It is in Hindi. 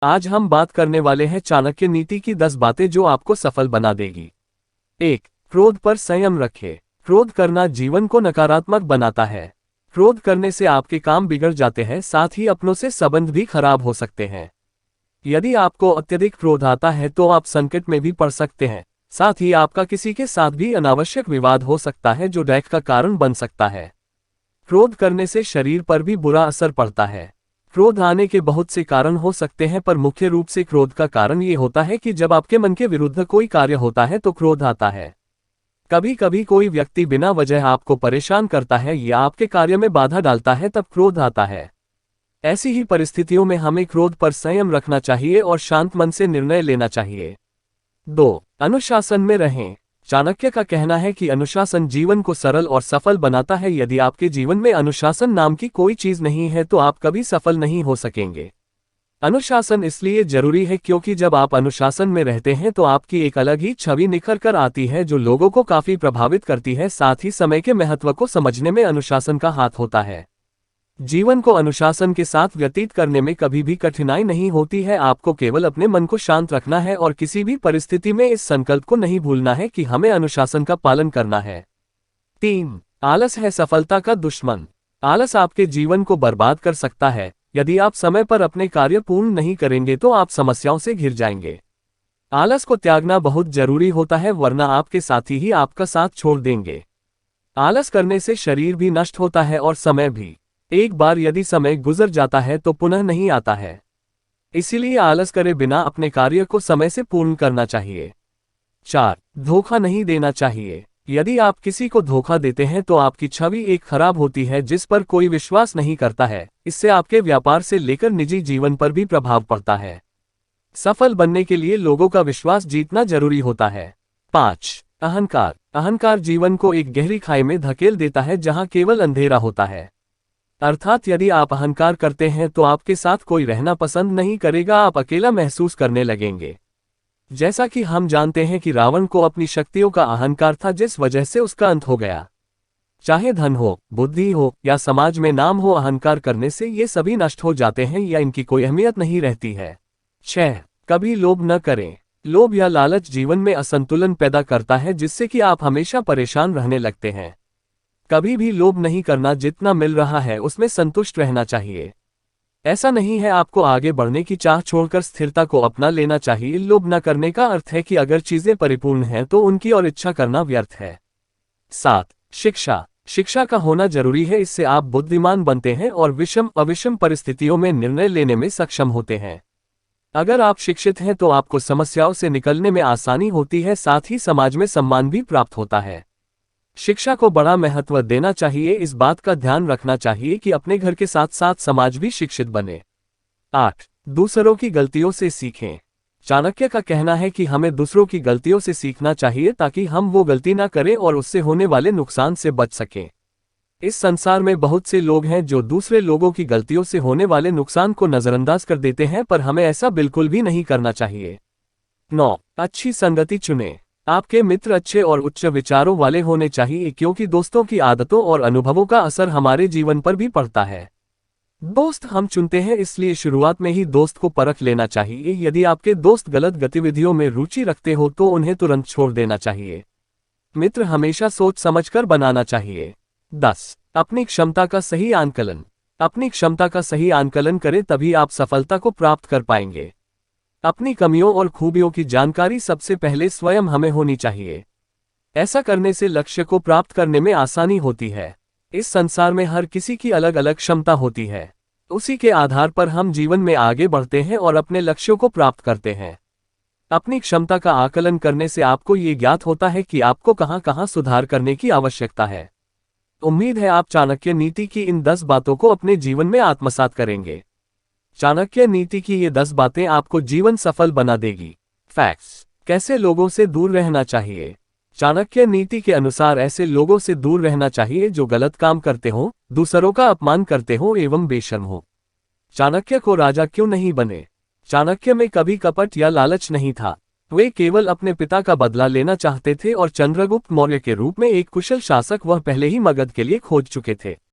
आज हम बात करने वाले हैं चाणक्य नीति की 10 बातें जो आपको सफल बना देगी। 1. क्रोध पर संयम रखें। क्रोध करना जीवन को नकारात्मक बनाता है। क्रोध करने से आपके काम बिगड़ जाते हैं, साथ ही अपनों से संबंध भी खराब हो सकते हैं। यदि आपको अत्यधिक क्रोध आता है तो आप संकट में भी पड़ सकते हैं। साथ ही आपका किसी के साथ भी अनावश्यक विवाद हो सकता है जो डैक का कारण बन सकता है। क्रोध करने से शरीर पर भी बुरा असर पड़ता है। क्रोध आने के बहुत से कारण हो सकते हैं, पर मुख्य रूप से क्रोध का कारण ये होता है कि जब आपके मन के विरुद्ध कोई कार्य होता है तो क्रोध आता है। कभी कभी कोई व्यक्ति बिना वजह आपको परेशान करता है या आपके कार्य में बाधा डालता है, तब क्रोध आता है। ऐसी ही परिस्थितियों में हमें क्रोध पर संयम रखना चाहिए और शांत मन से निर्णय लेना चाहिए। 2. अनुशासन में रहें। चाणक्य का कहना है कि अनुशासन जीवन को सरल और सफल बनाता है। यदि आपके जीवन में अनुशासन नाम की कोई चीज नहीं है तो आप कभी सफल नहीं हो सकेंगे। अनुशासन इसलिए जरूरी है क्योंकि जब आप अनुशासन में रहते हैं तो आपकी एक अलग ही छवि निखर कर आती है जो लोगों को काफी प्रभावित करती है। साथ ही समय के महत्व को समझने में अनुशासन का हाथ होता है। जीवन को अनुशासन के साथ व्यतीत करने में कभी भी कठिनाई नहीं होती है। आपको केवल अपने मन को शांत रखना है और किसी भी परिस्थिति में इस संकल्प को नहीं भूलना है कि हमें अनुशासन का पालन करना है। 3. आलस है सफलता का दुश्मन। आलस आपके जीवन को बर्बाद कर सकता है। यदि आप समय पर अपने कार्य पूर्ण नहीं करेंगे तो आप समस्याओं से घिर जाएंगे। आलस को त्यागना बहुत जरूरी होता है, वरना आपके साथी ही आपका साथ छोड़ देंगे। आलस करने से शरीर भी नष्ट होता है और समय भी। एक बार यदि समय गुजर जाता है तो पुनः नहीं आता है। इसीलिए आलस करे बिना अपने कार्य को समय से पूर्ण करना चाहिए। 4. धोखा नहीं देना चाहिए। यदि आप किसी को धोखा देते हैं तो आपकी छवि एक खराब होती है जिस पर कोई विश्वास नहीं करता है। इससे आपके व्यापार से लेकर निजी जीवन पर भी प्रभाव पड़ता है। सफल बनने के लिए लोगों का विश्वास जीतना जरूरी होता है। 5. अहंकार। अहंकार जीवन को एक गहरी खाई में धकेल देता है जहां केवल अंधेरा होता है। अर्थात यदि आप अहंकार करते हैं तो आपके साथ कोई रहना पसंद नहीं करेगा, आप अकेला महसूस करने लगेंगे। जैसा कि हम जानते हैं कि रावण को अपनी शक्तियों का अहंकार था, जिस वजह से उसका अंत हो गया। चाहे धन हो, बुद्धि हो या समाज में नाम हो, अहंकार करने से ये सभी नष्ट हो जाते हैं या इनकी कोई अहमियत नहीं रहती है। 6. कभी लोभ न करें। लोभ या लालच जीवन में असंतुलन पैदा करता है जिससे कि आप हमेशा परेशान रहने लगते हैं। कभी भी लोभ नहीं करना, जितना मिल रहा है उसमें संतुष्ट रहना चाहिए। ऐसा नहीं है, आपको आगे बढ़ने की चाह छोड़कर स्थिरता को अपना लेना चाहिए। लोभ न करने का अर्थ है कि अगर चीजें परिपूर्ण हैं तो उनकी और इच्छा करना व्यर्थ है। 7. शिक्षा। शिक्षा का होना जरूरी है, इससे आप बुद्धिमान बनते हैं और विषम अविषम परिस्थितियों में निर्णय लेने में सक्षम होते हैं। अगर आप शिक्षित हैं तो आपको समस्याओं से निकलने में आसानी होती है, साथ ही समाज में सम्मान भी प्राप्त होता है। शिक्षा को बड़ा महत्व देना चाहिए। इस बात का ध्यान रखना चाहिए कि अपने घर के साथ साथ समाज भी शिक्षित बने। 8. दूसरों की गलतियों से सीखें। चाणक्य का कहना है कि हमें दूसरों की गलतियों से सीखना चाहिए ताकि हम वो गलती ना करें और उससे होने वाले नुकसान से बच सकें। इस संसार में बहुत से लोग हैं जो दूसरे लोगों की गलतियों से होने वाले नुकसान को नजरअंदाज कर देते हैं, पर हमें ऐसा बिल्कुल भी नहीं करना चाहिए। 9. अच्छी संगति चुनें। आपके मित्र अच्छे और उच्च विचारों वाले होने चाहिए क्योंकि दोस्तों की आदतों और अनुभवों का असर हमारे जीवन पर भी पड़ता है। दोस्त हम चुनते हैं, इसलिए शुरुआत में ही दोस्त को परख लेना चाहिए। यदि आपके दोस्त गलत गतिविधियों में रुचि रखते हो तो उन्हें तुरंत छोड़ देना चाहिए। मित्र हमेशा सोच समझकर बनाना चाहिए। 10. अपनी क्षमता का सही आंकलन। अपनी क्षमता का सही आंकलन करें, तभी आप सफलता को प्राप्त कर पाएंगे। अपनी कमियों और खूबियों की जानकारी सबसे पहले स्वयं हमें होनी चाहिए। ऐसा करने से लक्ष्य को प्राप्त करने में आसानी होती है। इस संसार में हर किसी की अलग अलग क्षमता होती है, उसी के आधार पर हम जीवन में आगे बढ़ते हैं और अपने लक्ष्यों को प्राप्त करते हैं। अपनी क्षमता का आकलन करने से आपको ये ज्ञात होता है कि आपको कहां कहां सुधार करने की आवश्यकता है। उम्मीद है आप चाणक्य नीति की इन 10 बातों को अपने जीवन में आत्मसात करेंगे। चाणक्य नीति की ये 10 बातें आपको जीवन सफल बना देगी। फैक्ट्स। कैसे लोगों से दूर रहना चाहिए। चाणक्य नीति के अनुसार ऐसे लोगों से दूर रहना चाहिए जो गलत काम करते हो, दूसरों का अपमान करते हो एवं बेशर्म हो। चाणक्य को राजा क्यों नहीं बने। चाणक्य में कभी कपट या लालच नहीं था। वे केवल अपने पिता का बदला लेना चाहते थे और चंद्रगुप्त मौर्य के रूप में एक कुशल शासक वह पहले ही मगध के लिए खोज चुके थे।